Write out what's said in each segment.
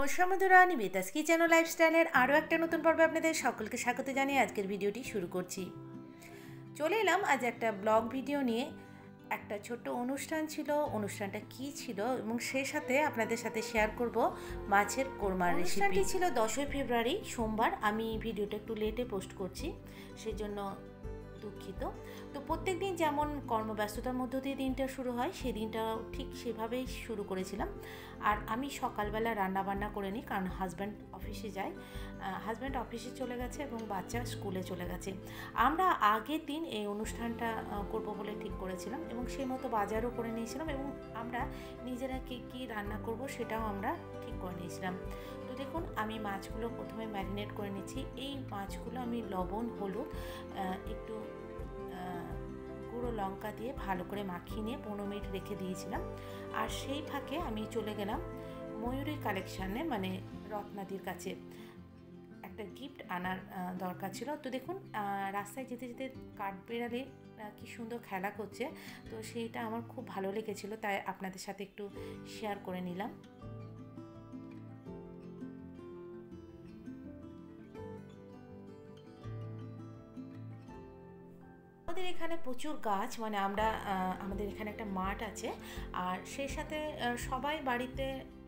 নমস্কার বন্ধুরা, নিবেতাস কিচেন ও লাইফস্টাইলের আরও একটা নতুন পর্বে আপনাদের সকলকে স্বাগত জানিয়ে আজকের ভিডিওটি শুরু করছি। চলে এলাম আজ একটা ব্লগ ভিডিও নিয়ে। একটা ছোট্ট অনুষ্ঠান ছিল, অনুষ্ঠানটা কি ছিল এবং সেই সাথে আপনাদের সাথে শেয়ার করব মাছের কোরমার রেসিপি। অনুষ্ঠানটি ছিল 10ই ফেব্রুয়ারি সোমবার। আমি ভিডিওটা একটু লেটে পোস্ট করছি, সেজন্য দুঃখিত। তো প্রত্যেক দিন যেমন কর্মব্যস্ততার মধ্য দিয়ে দিনটা শুরু হয়, সেই দিনটাও ঠিক সেভাবেই শুরু করেছিলাম। আর আমি সকালবেলা রান্না বান্না করে নিই, কারণ হাজব্যান্ড অফিসে যায়, হাজব্যান্ড অফিসে চলে গেছে এবং বাচ্চা স্কুলে চলে গেছে। আমরা আগের দিন এই অনুষ্ঠানটা করব বলে ঠিক করেছিলাম এবং সেই মতো বাজারও করে নিয়েছিলাম এবং আমরা নিজেরা কী রান্না করব সেটাও আমরা ঠিক করে নিয়েছিলাম। তো দেখুন, আমি মাছগুলো প্রথমে ম্যারিনেট করে নিচ্ছি। এই মাছগুলো আমি লবণ, হলুদ, একটু গুঁড়ো লঙ্কা দিয়ে ভালো করে মাখিয়ে নিয়ে 15 মিনিট রেখে দিয়েছিলাম। আর সেই ফাঁকে আমি চলে গেলাম ময়ূরী কালেকশানে, মানে রত্নাদির কাছে। একটা গিফট আনার দরকার ছিল। তো দেখুন, রাস্তায় যেতে যেতে কাঠবেড়ালি কি সুন্দর খেলা করছে, তো সেইটা আমার খুব ভালো লেগেছিলো, তাই আপনাদের সাথে একটু শেয়ার করে নিলাম। আমাদের এখানে প্রচুর গাছ, মানে আমাদের এখানে একটা মাঠ আছে, আর সেই সাথে সবাই বাড়িতে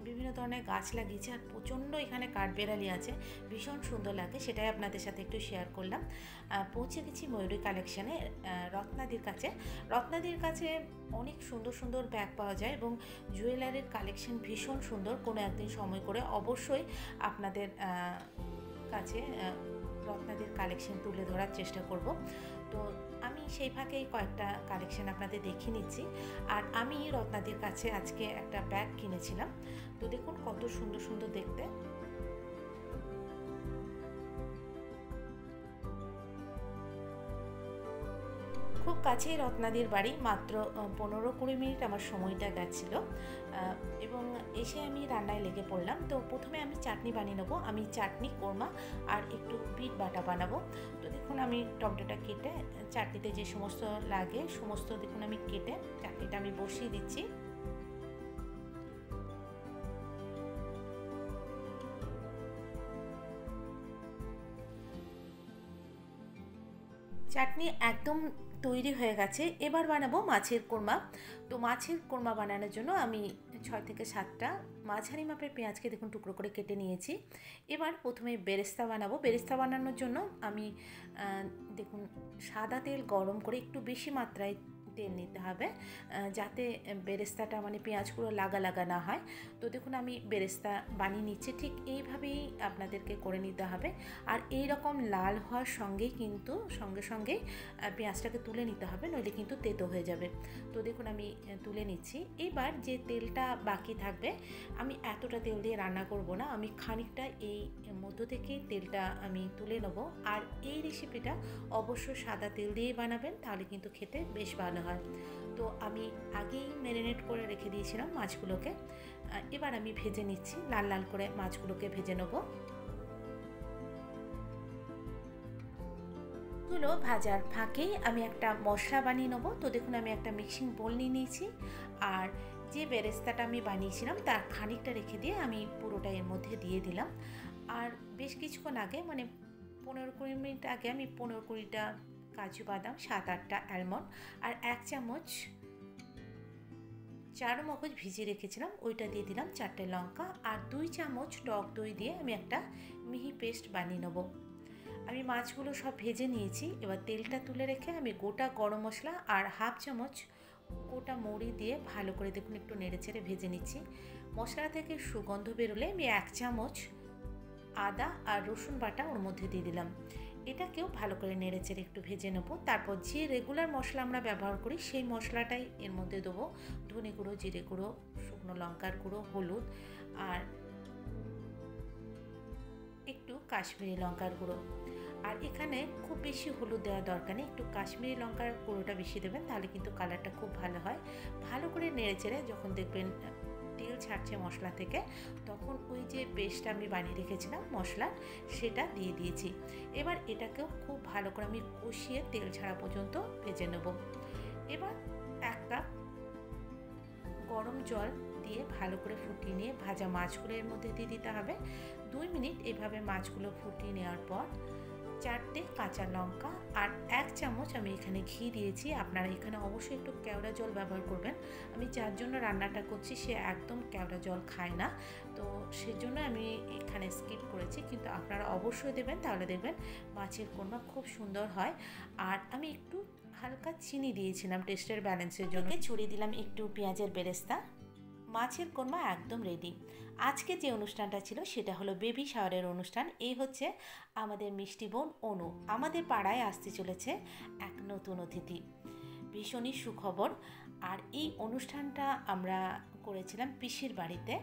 বিভিন্ন ধরনের গাছ লাগিয়েছে, আর প্রচণ্ড এখানে কাঠবেড়ালি আছে, ভীষণ সুন্দর লাগে। সেটাই আপনাদের সাথে একটু শেয়ার করলাম। পৌঁছে গেছি ময়ূরী কালেকশানে, রত্নাদির কাছে। রত্নাদির কাছে অনেক সুন্দর সুন্দর ব্যাগ পাওয়া যায় এবং জুয়েলারির কালেকশন ভীষণ সুন্দর। কোনো একদিন সময় করে অবশ্যই আপনাদের কাছে রত্নাদির কালেকশন তুলে ধরার চেষ্টা করব। তো আমি সেই ফাঁকেই কয়েকটা কালেকশন আপনাদের দেখিয়ে নিচ্ছি। আর আমি রত্নাদির কাছে আজকে একটা ব্যাগ কিনেছিলাম। তো দেখুন কত সুন্দর সুন্দর দেখতে। খুব কাছেই রত্নাদির বাড়ি, মাত্র 15-20 মিনিট আমার সময়টা গেছিলো এবং এসে আমি রান্নায় লেগে পড়লাম। তো প্রথমে আমি চাটনি বানিয়ে নেবো। আমি চাটনি, কোরমা আর একটু বিট বাটা বানাবো। তো দেখুন, আমি টমেটোটা কেটে চাটনিতে যে সমস্ত লাগে সমস্ত দেখুন আমি কেটে চাটনিটা আমি বসিয়ে দিচ্ছি। চাটনি একদম তৈরি হয়ে গেছে। এবার বানাবো মাছের কোরমা। তো মাছের কোরমা বানানোর জন্য আমি 6 থেকে 7টা মাঝারি মাপের পেঁয়াজকে দেখুন টুকরো করে কেটে নিয়েছি। এবার প্রথমে বেরেস্তা বানাবো। বেরেস্তা বানানোর জন্য আমি দেখুন সাদা তেল গরম করে একটু বেশি মাত্রায় তেল নিতে হবে, যাতে বেরেস্তাটা মানে পেঁয়াজগুলো লাগা লাগা না হয়। তো দেখুন আমি বেরেস্তা বানিয়ে নিচ্ছি, ঠিক এইভাবেই আপনাদেরকে করে নিতে হবে। আর এই রকম লাল হওয়ার সঙ্গে সঙ্গে পেঁয়াজটাকে তুলে নিতে হবে, নইলে কিন্তু তেতো হয়ে যাবে। তো দেখুন আমি তুলে নিচ্ছি। এবার যে তেলটা বাকি থাকবে, আমি এতটা তেল দিয়ে রান্না করব না, আমি খানিকটা এই মধ্য থেকে তেলটা আমি তুলে নেব। আর এই রেসিপিটা অবশ্যই সাদা তেল দিয়েই বানাবেন, তাহলে কিন্তু খেতে বেশ ভালো হয়। তো আমি আগেই ম্যারিনেট করে রেখে দিয়েছিলাম মাছগুলোকে। এবার আমি ভেজে নিচ্ছি, লাল লাল করে মাছগুলোকে ভেজে নেব। গুলো ভাজার ফাঁকেই আমি একটা মশলা বানিয়ে নেবো। তো দেখুন আমি একটা মিক্সিং বোল নিয়ে নিয়েছি, আর যে বেরেস্তাটা আমি বানিয়েছিলাম তার খানিকটা রেখে দিয়ে আমি পুরোটা এর মধ্যে দিয়ে দিলাম। আর বেশ কিছুক্ষণ আগে, মানে 15-20 মিনিট আগে, আমি 15-20টা কাজু বাদাম, 7-8টা অ্যালমন্ড আর 1 চামচ চারু মগজ ভিজিয়ে রেখেছিলাম, ওইটা দিয়ে দিলাম। 4টে লঙ্কা আর 2 চামচ টক দই দিয়ে আমি একটা মিহি পেস্ট বানিয়ে নেবো। আমি মাছগুলো সব ভেজে নিয়েছি। এবার তেলটা তুলে রেখে আমি গোটা গরম মশলা আর 1/2 চামচ গোটা মৌরি দিয়ে ভালো করে দেখুন একটু নেড়েচেড়ে ভেজে নিচ্ছি। মশলা থেকে সুগন্ধ বেরোলে আমি 1 চামচ আদা আর রসুন বাটা ওর মধ্যে দিয়ে দিলাম। এটাকেও ভালো করে নেড়েচেড়ে একটু ভেজে নেব। তারপর যে রেগুলার মশলা আমরা ব্যবহার করি সেই মশলাটাই এর মধ্যে দেবো। ধনে গুঁড়ো, জিরে গুঁড়ো, শুকনো লঙ্কার গুঁড়ো, হলুদ আর একটু কাশ্মীরি লঙ্কার গুঁড়ো। আর এখানে খুব বেশি হলুদ দেওয়ার দরকার নেই, একটু কাশ্মীরি লঙ্কার গুঁড়োটা বেশি দেবেন, তাহলে কিন্তু কালারটা খুব ভালো হয়। ভালো করে নেড়েচেড়ে যখন দেখবেন তেল ছাড়ছে মশলা থেকে, তখন ওই যে পেস্টটা আমি বানিয়ে রেখেছিলাম মশলার, সেটা দিয়ে দিয়েছি। এবার এটাকেও খুব ভালো করে আমি কষিয়ে তেল ছাড়া পর্যন্ত ভেজে নেব। এবার 1 কাপ গরম জল দিয়ে দিয়ে ভালো করে ফুটিয়ে নিয়ে ভাজা মাছগুলো এর মধ্যে দিয়ে দিতে হবে। 2 মিনিট এভাবে মাছগুলো ফুটিয়ে নেওয়ার পর 4টে কাঁচা লঙ্কা আর 1 চামচ আমি এখানে ঘি দিয়েছি। আপনারা এখানে অবশ্যই একটু কেওড়া জল ব্যবহার করবেন। আমি যার জন্য রান্নাটা করছি সে একদম কেওড়া জল খায় না, তো সেজন্য আমি এখানে স্কিপ করেছি, কিন্তু আপনারা অবশ্যই দেবেন, তাহলে দেখবেন মাছের কোরমা খুব সুন্দর হয়। আর আমি একটু হালকা চিনি দিয়েছিলাম টেস্টের ব্যালেন্সের জন্য। ছড়িয়ে দিলাম একটু পেঁয়াজের বেরেস্তা। মাছের কোরমা একদম রেডি। আজকে যে অনুষ্ঠানটা ছিল সেটা হলো বেবি শাওয়ারের অনুষ্ঠান। এই হচ্ছে আমাদের মিষ্টি বোন অনু। আমাদের পাড়ায় আসতে চলেছে এক নতুন অতিথি, ভীষণই সুখবর। আর এই অনুষ্ঠানটা আমরা করেছিলাম পিসির বাড়িতে।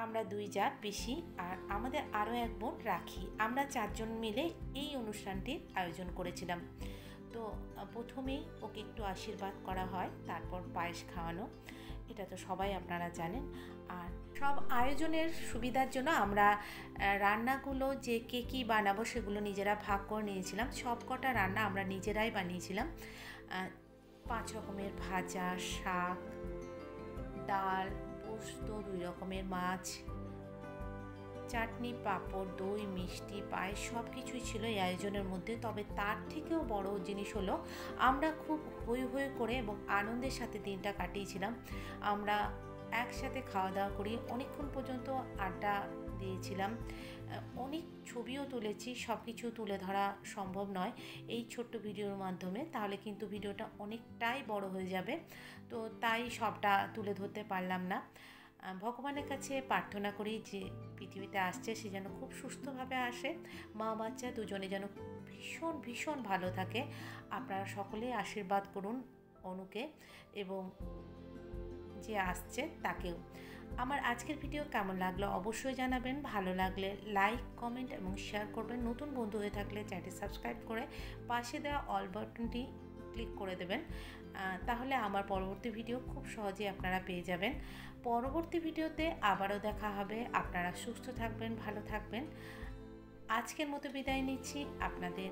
আমরা 2 জার, পিসি আর আমাদের আরও এক বোন রাখি, আমরা 4 জন মিলে এই অনুষ্ঠানটির আয়োজন করেছিলাম। তো প্রথমেই ওকে একটু আশীর্বাদ করা হয়, তারপর পায়েস খাওয়ানো, এটা তো সবাই আপনারা জানেন। আর সব আয়োজনের সুবিধার জন্য আমরা রান্নাগুলো যে কে কী বানাবো সেগুলো নিজেরা ভাগ করে নিয়েছিলাম। সব কটা রান্না আমরা নিজেরাই বানিয়েছিলাম। 5 রকমের ভাজা, শাক, ডাল, পোস্ত, 2 রকমের মাছ, চাটনি, পাঁপড়, দই, মিষ্টি, পায়েস সব কিছুই ছিল এই আয়োজনের মধ্যে। তবে তার থেকেও বড় জিনিস হলো আমরা খুব হৈ হৈ করে এবং আনন্দের সাথে দিনটা কাটিয়েছিলাম। আমরা একসাথে খাওয়া দাওয়া করি, অনেকক্ষণ পর্যন্ত আড্ডা দিয়েছিলাম, অনেক ছবিও তুলেছি। সব কিছু তুলে ধরা সম্ভব নয় এই ছোট্ট ভিডিওর মাধ্যমে, তাহলে কিন্তু ভিডিওটা অনেকটাই বড় হয়ে যাবে, তো তাই সবটা তুলে ধরতে পারলাম না। ভগবানের কাছে প্রার্থনা করি যে পৃথিবীতে আসছে সে যেন খুব সুস্থভাবে আসে, মা বাচ্চা দুজনে যেন ভীষণ ভীষণ ভালো থাকে। আপনারা সকলেই আশীর্বাদ করুন অনুকে এবং যে আসছে তাকেও। আমার আজকের ভিডিও কেমন লাগলো অবশ্যই জানাবেন। ভালো লাগলে লাইক, কমেন্ট এবং শেয়ার করবেন। নতুন বন্ধু হয়ে থাকলে চ্যানেলটি সাবস্ক্রাইব করে পাশে দেওয়া অল বাটনটি ক্লিক করে দেবেন, তাহলে আমার পরবর্তী ভিডিও খুব সহজেই আপনারা পেয়ে যাবেন। পরবর্তী ভিডিওতে আবারও দেখা হবে। আপনারা সুস্থ থাকবেন, ভালো থাকবেন। আজকের মতো বিদায় নিচ্ছি। আপনাদের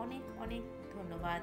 অনেক অনেক ধন্যবাদ।